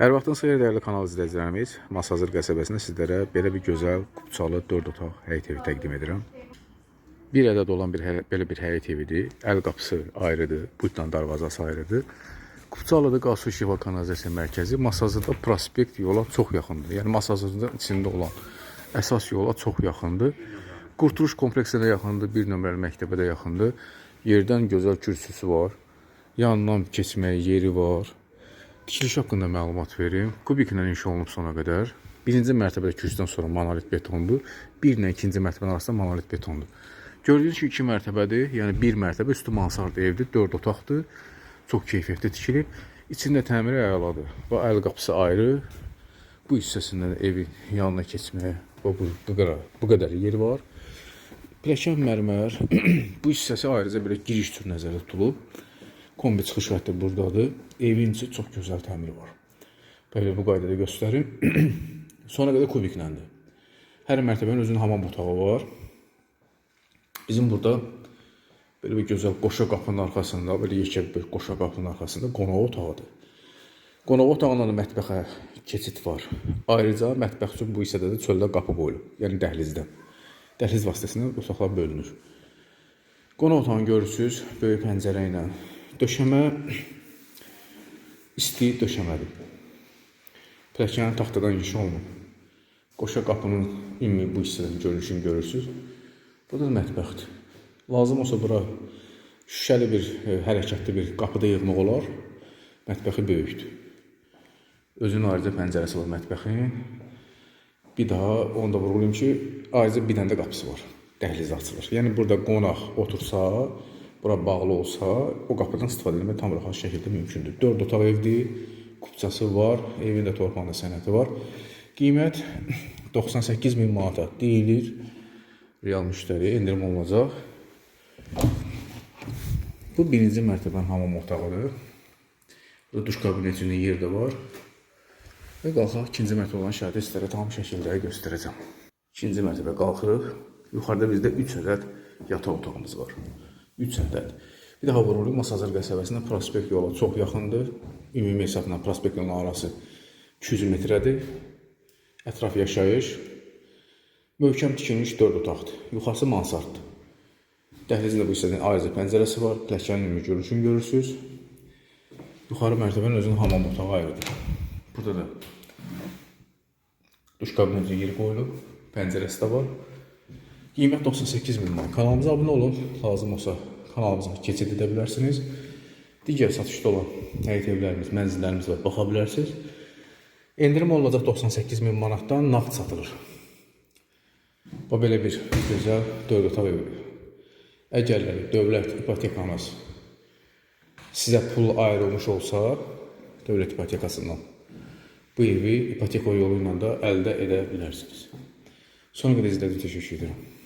Hər vaxtın xeyir dəyərli kanal izləyicilərimiz. Masazır qəsəbəsində sizlərə belə bir gözəl, qupçalı 4 otaq həyət evi təqdim edirəm. Bir ədəd olan belə bir həyət evidir. Əl qapısı ayrıdır, buytla darvazası ayrıdır. Qupçalıdır, Qasu Şifa Kanalizasiya Mərkəzi. Masazırda prospekt yola çox yaxındır. Yəni Masazırın içində olan əsas yola çox yaxındır. Qurtuluş kompleksinə yaxındır, 1 nömrəli məktəbə də yaxındır. Yerdən gözəl kürsüsü var. Yanından keçməyə yeri var. Tikiliş haqqında məlumat verim. Kubiklə inşa olunub sona qədər. Birinci mərtəbədə kürsüdən sonra monolit betondur. Bir ilə ikinci mərtəbənin arasında monolit betondur. Gördüyünüz ki, 2 mərtəbədir. Yəni 1 mərtəbə üstü mansardı evdir. 4 otaqdır. Çox keyfiyyətli tikilib. İçində təmiri əladır. Bu əl qapısı ayrı. Bu hissəsində evin yanına keçməyə bu qədər yer var. Pilləkən mərmər. Bu hissəsi ayrıca belə giriş üçün nəzərdə tutulub. Kombi çıxış xətti buradadır. Evin içi çox gözəl təmiri var. Belə bu qaydada göstərim. Sonra qədər kubikləndir. Hər mərtəbənin özünün hamam otağı var. Bizim burada belə bir gözəl qoşa qapının arxasında, belə yekə bir qoşa qapının arxasında qonaq otağıdır. Qonaq otağından da mətbəxə keçid var. Ayrıca mətbəx üçün bu hissədə də çöldə qapı qoyulub. Yəni dəhlizdən. Dəhliz vasitəsilə otaqlar bölünür. Qonaq otağını görürsünüz, böyük pəncərə ilə. Döşəmə isti döşəmədir. Pilləkən taxtadan inşa olunub. Qoşa qapının ümumi bu hissədən görünüşünü görürsünüz. Burada da mətbəxdir. Lazım olsa bura şüşəli bir, hərəkətli bir qapıda yığmaq olar. Mətbəxi böyükdür. Özünün ayrıca pəncərəsi var mətbəxin. Bir daha onu da vurgulayım ki, ayrıca bir dənə də qapısı var. Dəhliz açılır. Yəni burada qonaq otursa, bura bağlı olsa, o qapıdan istifadə etmək tam rahat şəkildə mümkündür. 4 otaq evdir, kupçası var, evin də torpağında sənəti var. Qiymət 98.000 manata deyilir. Real müştəri endirim olunacaq. Bu birinci mərtəbənin hamam otağıdır. Burada duş kabinetinin yer də var. Və qalxaq ikinci mərtəbə olan şəhərdə sizlərə tam şəkildə göstərəcəm. İkinci mərtəbə qalxırıq. Yuxarıda bizdə 3 ədəd yataq otağımız var. 3 ədəd. Bir daha vurulur, Masazır qəsəbəsində prospekt yola çox yaxındır. Ümumi hesabla prospekt yolunun arası 200 metrədir. Ətraf yaşayış. Möhkəm tikilmiş 4 otaqdır. Yuxarısı mansarddır. Dəhlizində bu hissədən ayrıca pəncərəsi var. Pilləkənin ümumi görünüşünü görürsünüz. Yuxarı mərtəbənin özünün hamam otağı ayrıdır. Burada da duş kabineti yeri qoyulub. Pəncərəsi də var. Qiymət 98.000 manat. Kanalımıza abunə olun. Lazım olsa kanalımıza keçid edə bilərsiniz. Digər satışda olan həyət evlərimiz, mənzillərimiz var. Baxa bilərsiniz. Endirim olunacaq 98.000 manatdan nağd satılır. Bu belə bir gözəl 4 otaq evidir. Əgər dövlət ipotekanız sizə pul ayrılmış olsa, dövlət ipotekasından bu evi ipoteka yolu ilə də əldə edə bilərsiniz. Sonra qədər izlədiyiniz üçün təşəkkür edirəm.